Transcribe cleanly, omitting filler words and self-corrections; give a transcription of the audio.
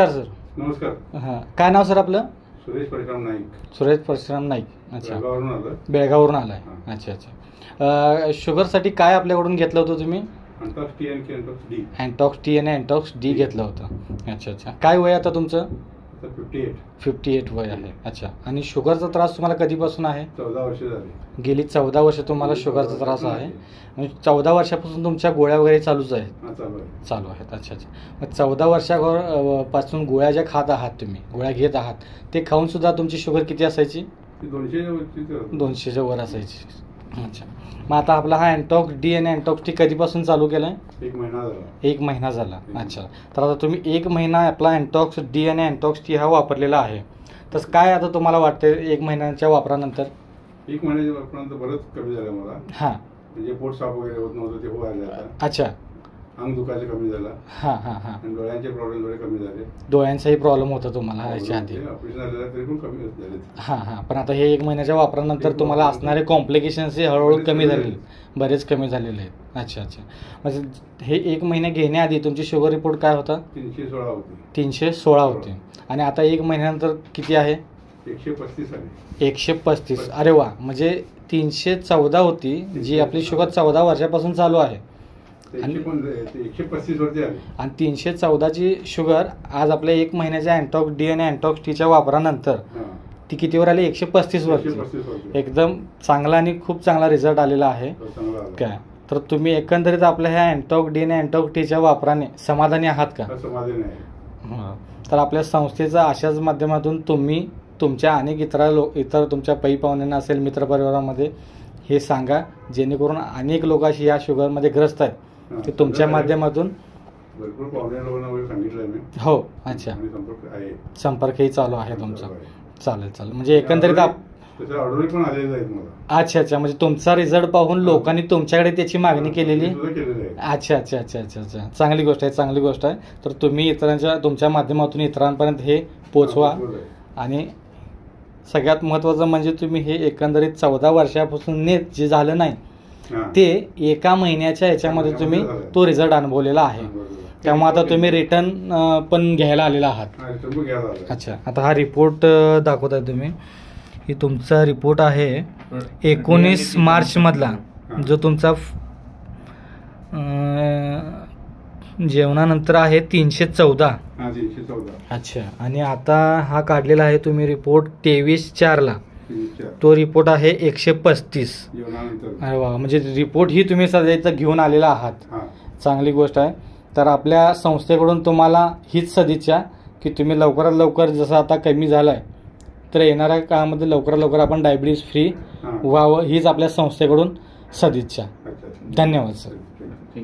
Sir. नमस्कार. हां, काय नाव सर आपलं? सुरेश परशुराम नाईक. सुरेश परशुराम नाईक. अच्छा, बेळगाववरून आलो. बेळगाववरून आलाय. अच्छा अच्छा. शुगरसाठी काय आपल्याकडून घेतलं होतं तुम्ही? अँटॉक्स टी आणि अँटॉक्स डी. अँटॉक्स टी आणि अँटॉक्स डी घेतलं होतं. अच्छा अच्छा. काय वय आता तुमचं? 58 वय आहे. अच्छा. आणि शुगरचा त्रास तुम्हाला कधीपासून आहे? 14 वर्ष झाली. गेली 14 वर्ष तुम्हाला शुगरचा त्रास आहे. म्हणजे 14 वर्षापासून तुमच्या गोळ्या वगैरे चालूच आहेत? चालू आहेत. अच्छा अच्छा. मग 14 वर्षापासून गोळ्या ज्या खात आहात तुम्ही, गोळ्या घेत आहात, ते खाऊन सुद्धा तुमची शुगर किती असायची? 200च्या वर असायची. अच्छा. मग आता आपला हा अँटॉक्स डी आणि अँटॉक्स टी कधीपासून चालू केला आहे? 1 महिना झाला. अच्छा. तर आता तुम्ही 1 महिना आपला अँटॉक्स डी आणि अँटॉक्स टी हा वापरलेला आहे. तर काय आता तुम्हाला वाटतं 1 महिन्याच्या वापरानंतर? 1 महिन्याच्या वापरानंतर बरंच कमी झालं मला. हां. म्हणजे पोट साफ वगैरे होत नव्हतं, ते व्हायला आता. अच्छा. अंग दुखायचं कमी झालं. हां हां हां. आणि डोळ्यांचे प्रॉब्लेम थोडे कमी झाले. डोळ्यांचाही प्रॉब्लेम होता तुम्हाला याच्या आधी? ऑपरेशन झालेलं तरी पण कमी झाले. हां हां. पण आता हे 1 महिन्याच्या वापरानंतर तुम्हाला असणारे कॉम्प्लिकेशन्स हे हळूहळू कमी झालेले, बरेच कमी झालेले आहेत. अच्छा अच्छा. म्हणजे हे 1 महिने घेण्याआधी तुमची शुगर रिपोर्ट काय होता? 316 होती. 316 होती. आणि आता 1 महिन्यानंतर किती आहे? 135 आहे. 135. अरे वा. म्हणजे 314 होती, जी आपली शुगर 14 वर्षापासून चालू आहे. आणि 135 वरती आली. आणि 314ची शुगर आज आपल्या 1 महिन्याच्या अँटॉक्स डी आणि अँटॉक्स टीच्या वापरानंतर ती कितीवर आली? 135 वरती. एकदम चांगला आणि खूप चांगला रिझल्ट आलेला आहे. काय तर तुम्ही एकंदरीत आपल्या ह्या अँटॉक्स डी आणि अँटॉक्स टीच्या वापराने समाधानी आहात का? समाधानी आहे. तर आपल्या संस्थेचा अशाच माध्यमातून तुम्ही तुमच्या अनेक इतर तुमच्या पै पाहुण्यांना असेल, मित्रपरिवारामध्ये हे सांगा, जेणेकरून अनेक लोक अशी या शुगरमध्ये ग्रस्त आहेत ते तुमच्या माध्यमातून. भरपूर पाहुण्या लोकांना वगैरे सांगितलं मी. हो. अच्छा. संपर्कही चालू आहे तुमचा? चालेल चालेल. म्हणजे एकंदरीत ऑर्डर पण आलेले आहेत मला. अच्छा अच्छा. म्हणजे तुमचा रिझल्ट पाहून लोकांनी तुमच्याकडे त्याची मागणी केलेली? अच्छा अच्छा अच्छा अच्छा अच्छा. चांगली गोष्ट आहे, चांगली गोष्ट आहे. तर तुम्ही तुमच्या माध्यमातून इतरांपर्यंत हे पोचवा. आणि सगळ्यात महत्त्वाचं म्हणजे तुम्ही हे एकंदरीत 14 वर्षापासून जे झालं नाही ते 1 महिन्याच्या याच्यामध्ये तुम्ही तो रिझल्ट अनुभवलेला आहे. त्यामुळे आता तुम्ही रिटर्न पण घ्यायला आलेला आहात. अच्छा. आता हा रिपोर्ट दाखवताय तुम्ही. ही तुमचा रिपोर्ट आहे 19 मार्चमधला, जो तुमचा जेवणानंतर आहे 314. अच्छा. आणि आता हा काढलेला आहे तुम्ही रिपोर्ट 23/4ला. तो रिपोर्ट आहे 135. अरे वा. म्हणजे रिपोर्ट ही तुम्ही सध्या इथं घेऊन आलेला आहात. चांगली गोष्ट आहे. तर आपल्या संस्थेकडून तुम्हाला हीच सदिच्छा की तुम्ही लवकरात लवकर, जसं आता कमी झालं आहे, तर येणाऱ्या काळामध्ये लवकरात लवकर आपण डायबिटीज फ्री व्हावं, हीच आपल्या संस्थेकडून सदिच्छा. धन्यवाद सर.